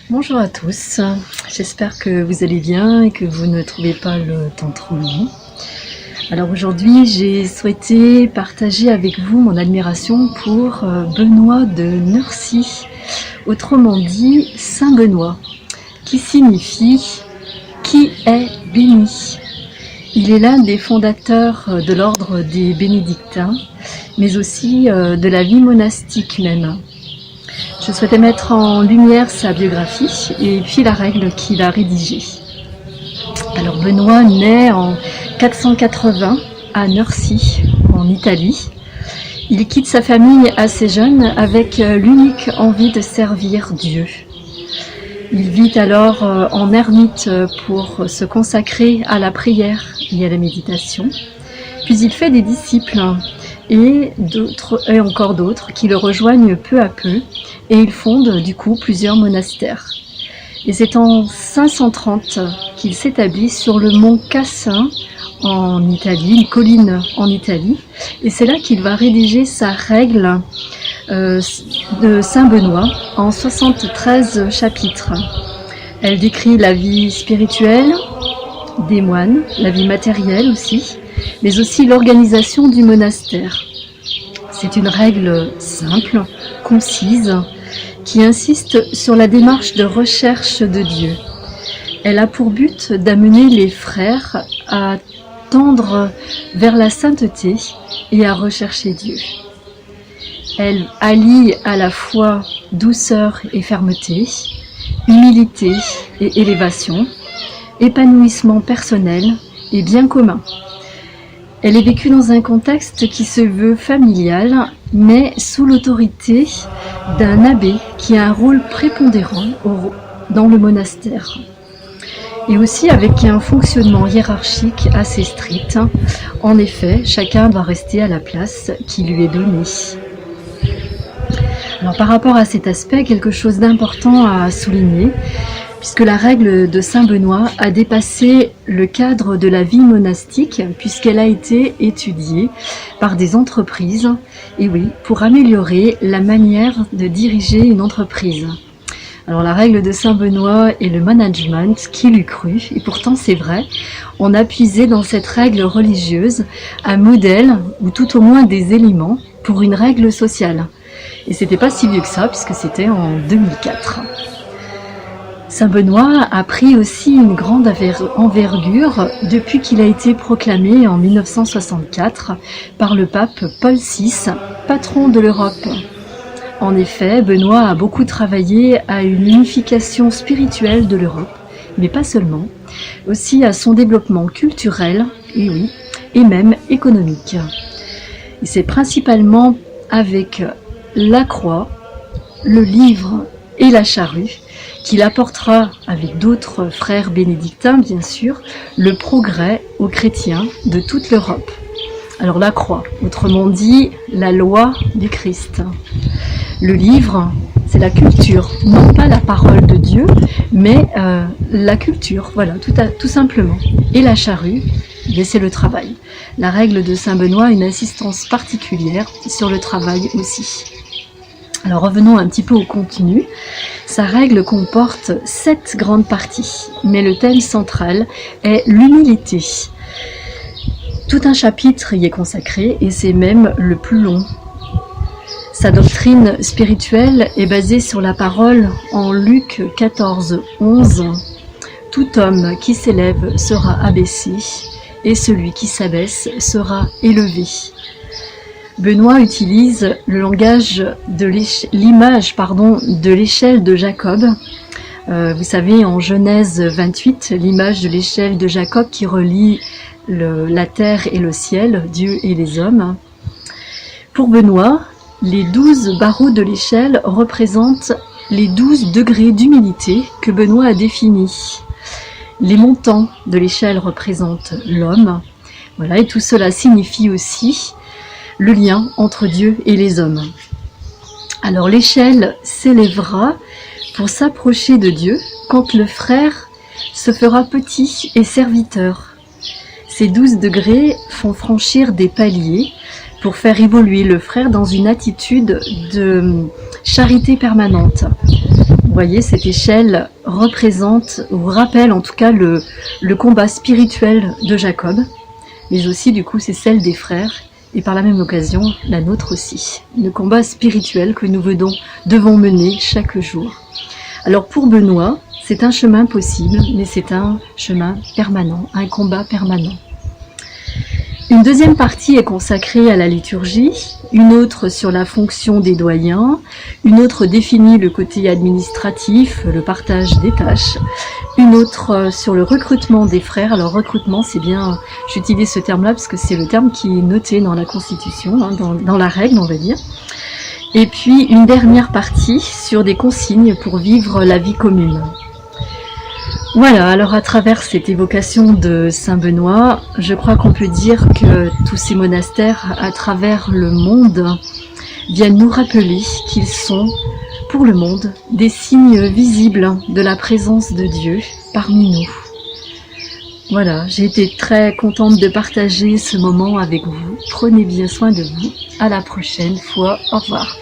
Bonjour à tous, j'espère que vous allez bien et que vous ne trouvez pas le temps trop long. Alors aujourd'hui, j'ai souhaité partager avec vous mon admiration pour Benoît de Nursie, autrement dit Saint Benoît, qui signifie « qui est béni ». Il est l'un des fondateurs de l'ordre des bénédictins, mais aussi de la vie monastique même. Je souhaitais mettre en lumière sa biographie et puis la règle qu'il a rédigée. Alors Benoît naît en 480 à Nursie, en Italie. Il quitte sa famille assez jeune avec l'unique envie de servir Dieu. Il vit alors en ermite pour se consacrer à la prière et à la méditation. Puis il fait des disciples et encore d'autres qui le rejoignent peu à peu, et il fonde du coup plusieurs monastères. Et c'est en 530 qu'il s'établit sur le mont Cassin en Italie, une colline en Italie, et c'est là qu'il va rédiger sa règle de Saint Benoît en 73 chapitres. Elle décrit la vie spirituelle des moines, la vie matérielle aussi, mais aussi l'organisation du monastère. C'est une règle simple, concise, qui insiste sur la démarche de recherche de Dieu. Elle a pour but d'amener les frères à tendre vers la sainteté et à rechercher Dieu. Elle allie à la fois douceur et fermeté, humilité et élévation, épanouissement personnel et bien commun. Elle est vécue dans un contexte qui se veut familial, mais sous l'autorité d'un abbé qui a un rôle prépondérant dans le monastère. Et aussi avec un fonctionnement hiérarchique assez strict. En effet, chacun doit rester à la place qui lui est donnée. Alors par rapport à cet aspect, quelque chose d'important à souligner, puisque la règle de Saint Benoît a dépassé le cadre de la vie monastique, puisqu'elle a été étudiée par des entreprises, et oui, pour améliorer la manière de diriger une entreprise. Alors la règle de Saint Benoît et le management, qui l'eût cru, et pourtant c'est vrai, on a puisé dans cette règle religieuse un modèle, ou tout au moins des éléments, pour une règle sociale. Et c'était pas si vieux que ça, puisque c'était en 2004. Saint Benoît a pris aussi une grande envergure depuis qu'il a été proclamé en 1964 par le pape Paul VI, patron de l'Europe. En effet, Benoît a beaucoup travaillé à une unification spirituelle de l'Europe, mais pas seulement, aussi à son développement culturel, et oui, et même économique. Et c'est principalement avec la croix, le livre et la charrue qu'il apportera, avec d'autres frères bénédictins bien sûr, le progrès aux chrétiens de toute l'Europe. Alors la croix, autrement dit, la loi du Christ. Le livre, c'est la culture, non pas la parole de Dieu, mais la culture, voilà, tout simplement. Et la charrue, c'est le travail. La règle de Saint Benoît a une insistance particulière sur le travail aussi. Alors revenons un petit peu au contenu. Sa règle comporte 7 grandes parties, mais le thème central est l'humilité. Tout un chapitre y est consacré et c'est même le plus long. Sa doctrine spirituelle est basée sur la parole en Luc 14, 11. Tout homme qui s'élève sera abaissé et celui qui s'abaisse sera élevé. Benoît utilise le langage de l'image de l'échelle de Jacob. Vous savez, en Genèse 28, l'image de l'échelle de Jacob qui relie la terre et le ciel, Dieu et les hommes. Pour Benoît, les 12 barreaux de l'échelle représentent les 12 degrés d'humilité que Benoît a définis. Les montants de l'échelle représentent l'homme. Voilà, et tout cela signifie aussi le lien entre Dieu et les hommes. Alors l'échelle s'élèvera pour s'approcher de Dieu quand le frère se fera petit et serviteur. Ces 12 degrés font franchir des paliers pour faire évoluer le frère dans une attitude de charité permanente. Vous voyez, cette échelle représente, ou rappelle en tout cas le combat spirituel de Jacob, mais aussi du coup c'est celle des frères, et par la même occasion la nôtre aussi. Le combat spirituel que nous devons mener chaque jour. Alors pour Benoît, c'est un chemin possible, mais c'est un chemin permanent, un combat permanent. Une deuxième partie est consacrée à la liturgie, une autre sur la fonction des doyens, une autre définit le côté administratif, le partage des tâches, une autre sur le recrutement des frères. Alors recrutement, c'est bien, j'utilise ce terme-là parce que c'est le terme qui est noté dans la Constitution, hein, dans la règle on va dire. Et puis une dernière partie sur des consignes pour vivre la vie commune. Voilà, alors à travers cette évocation de Saint Benoît, je crois qu'on peut dire que tous ces monastères à travers le monde viennent nous rappeler qu'ils sont, pour le monde, des signes visibles de la présence de Dieu parmi nous. Voilà, j'ai été très contente de partager ce moment avec vous. Prenez bien soin de vous. À la prochaine fois. Au revoir.